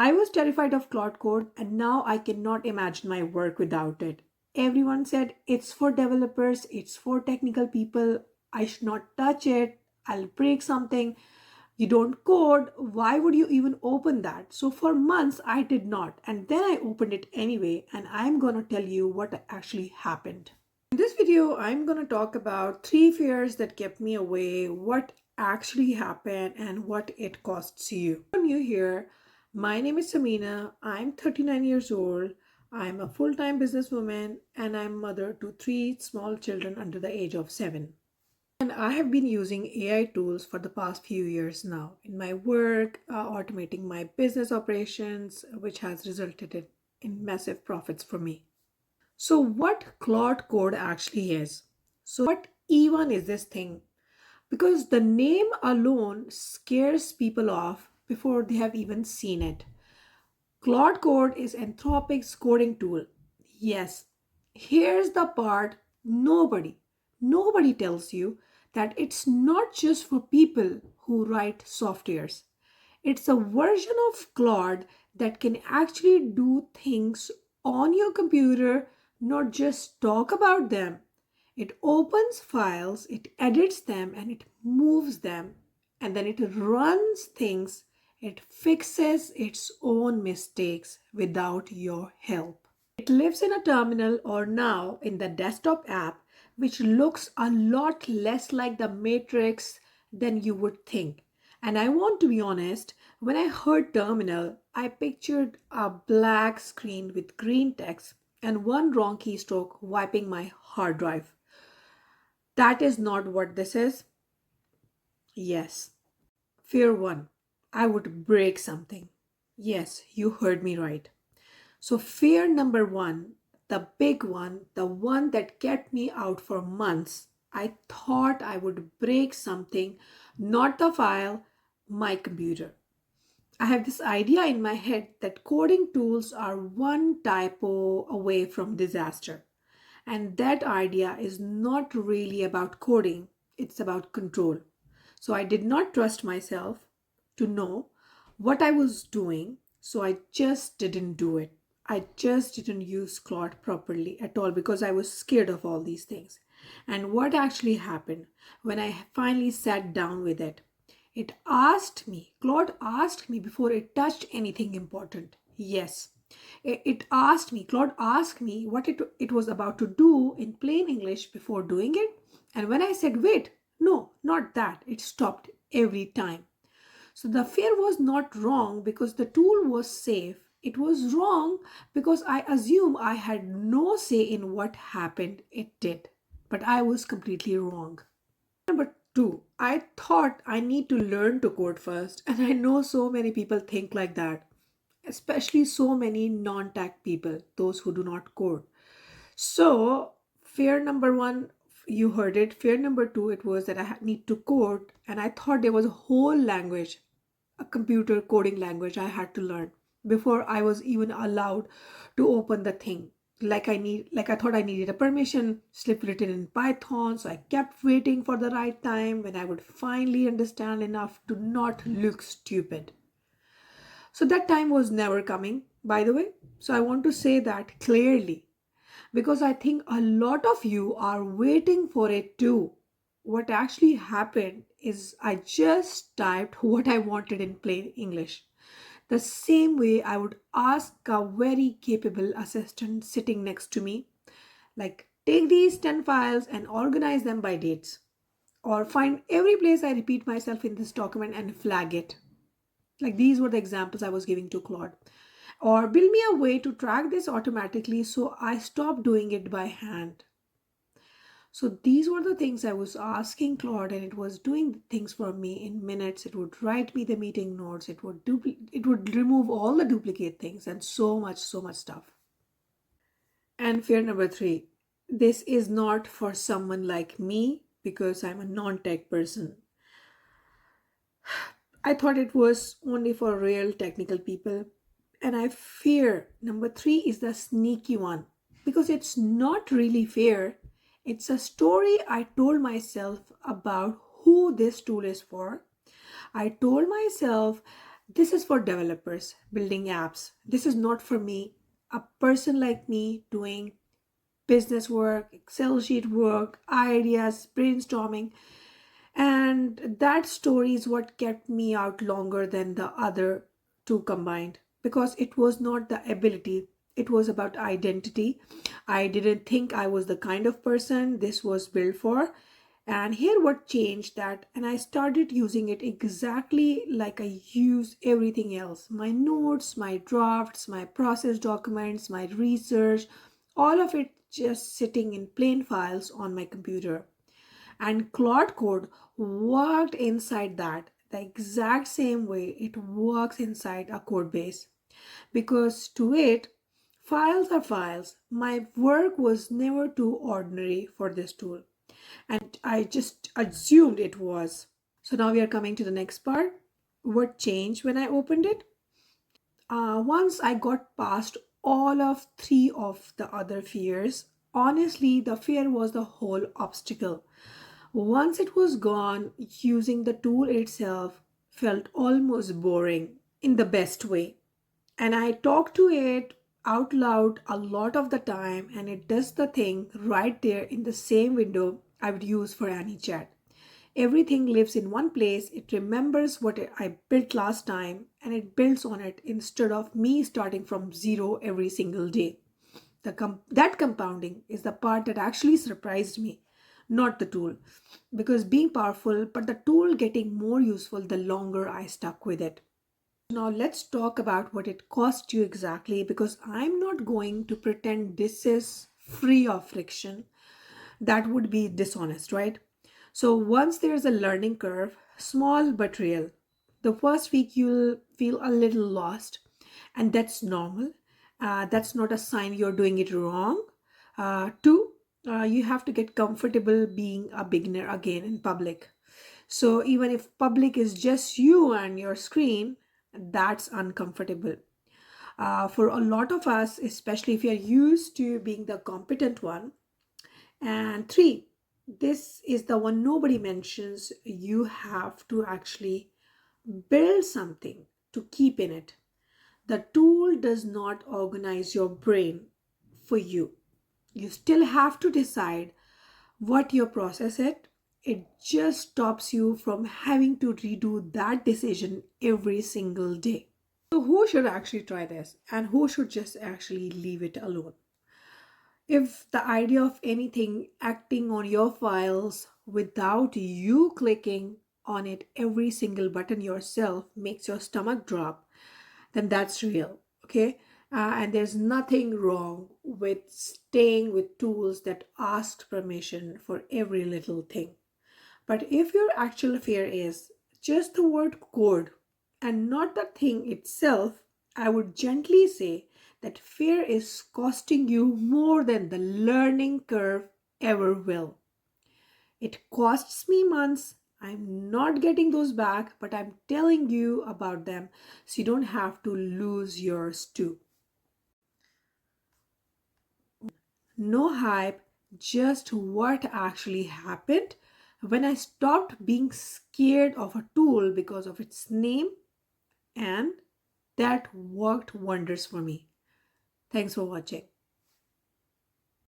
I was terrified of Claude Code, and now I cannot imagine my work without it. Everyone said it's for developers, it's for technical people, I should not touch it, I'll break something. You don't code, why would you even open that? So for months I did not, and then I opened it anyway, and I'm gonna tell you what actually happened. In this video, I'm gonna talk about three fears that kept me away, what actually happened, and what it costs you. If you're new here, my name is Samina. I'm 39 years old. I'm a full-time businesswoman, and I'm mother to three small children under the age of 7. And I have been using AI tools for the past few years now in my work, automating my business operations, which has resulted in massive profits for me. So, what Claude Code actually is? So, what even is this thing? Because the name alone scares people off before they have even seen it. Claude Code is Anthropic's coding tool. Yes, here's the part nobody tells you, that it's not just for people who write softwares. It's a version of Claude that can actually do things on your computer, not just talk about them. It opens files, it edits them, and it moves them, and then it runs things. It fixes its own mistakes without your help. It lives in a terminal or now in the desktop app, which looks a lot less like the Matrix than you would think. And I want to be honest, when I heard terminal, I pictured a black screen with green text and one wrong keystroke wiping my hard drive. That is not what this is. Yes. Fear one, I would break something. Yes, you heard me right. So, fear number one, the big one, the one that kept me out for months, I thought I would break something, not the file, my computer. I have this idea in my head that coding tools are one typo away from disaster. And that idea is not really about coding, it's about control. So I did not trust myself to know what I was doing, so I just didn't do it. I just didn't use Claude properly at all because I was scared of all these things. And what actually happened when I finally sat down with it? Claude asked me before it touched anything important. Yes, Claude asked me what it was about to do in plain English before doing it. And when I said, wait, no, not that, it stopped every time. So the fear was not wrong because the tool was safe. It was wrong because I assume I had no say in what happened. It did. But I was completely wrong. Number two, I thought I need to learn to code first. And I know so many people think like that, especially so many non-tech people, those who do not code. So, fear number one, you heard it. Fear number two, it was that need to code, and I thought there was a whole language, a computer coding language I had to learn before I was even allowed to open the thing. Like I thought I needed a permission slip written in Python, so I kept waiting for the right time when I would finally understand enough to not look stupid. So that time was never coming, by the way. So I want to say that clearly because I think a lot of you are waiting for it too. What actually happened is I just typed what I wanted in plain English. The same way I would ask a very capable assistant sitting next to me, like, take these 10 files and organize them by dates. Or find every place I repeat myself in this document and flag it. Like these were the examples I was giving to Claude. Or build me a way to track this automatically so I stop doing it by hand. So these were the things I was asking Claude, and it was doing things for me in minutes. It would write me the meeting notes, it would remove all the duplicate things and so much stuff. And fear number three, this is not for someone like me because I'm a non-tech person. I thought it was only for real technical people. And I fear number three is the sneaky one because it's not really fair. It's a story I told myself about who this tool is for. I told myself This is for developers building apps. This is not for me, a person like me doing business work, Excel sheet work, ideas, brainstorming. And that story is what kept me out longer than the other two combined because it was not the ability, it was about identity. I didn't think I was the kind of person this was built for. And here what changed that, and I started using it exactly like I use everything else: my notes, my drafts, my process documents, my research, all of it just sitting in plain files on my computer. And Claude Code worked inside that the exact same way it works inside a code base. Because to it, files are files. My work was never too ordinary for this tool. And I just assumed it was. So now we are coming to the next part. What changed when I opened it? Once I got past all of three of the other fears, honestly, the fear was the whole obstacle. Once it was gone, using the tool itself felt almost boring in the best way. And I talk to it out loud a lot of the time, and it does the thing right there in the same window I would use for any chat. Everything lives in one place, it remembers what I built last time, and it builds on it instead of me starting from zero every single day. That compounding is the part that actually surprised me, not the tool. Because being powerful, but the tool getting more useful the longer I stuck with it. Now, let's talk about what it cost you exactly, because I'm not going to pretend this is free of friction. That would be dishonest, right? So, once there's a learning curve, small but real, the first week you'll feel a little lost, and that's normal. That's not a sign you're doing it wrong. Two, you have to get comfortable being a beginner again in public. So even if public is just you and your screen, that's uncomfortable. For a lot of us, especially if you're used to being the competent one. And three, this is the one nobody mentions. You have to actually build something to keep in it. The tool does not organize your brain for you. You still have to decide what you process it just stops you from having to redo that decision every single day. So who should actually try this and who should just actually leave it alone? If the idea of anything acting on your files without you clicking on it every single button yourself makes your stomach drop, then that's real. Okay. And there's nothing wrong with staying with tools that ask permission for every little thing. But if your actual fear is just the word code and not the thing itself, I would gently say that fear is costing you more than the learning curve ever will. It costs me months. I'm not getting those back, but I'm telling you about them so you don't have to lose yours too. No hype, just what actually happened when I stopped being scared of a tool because of its name, and that worked wonders for me. Thanks for watching.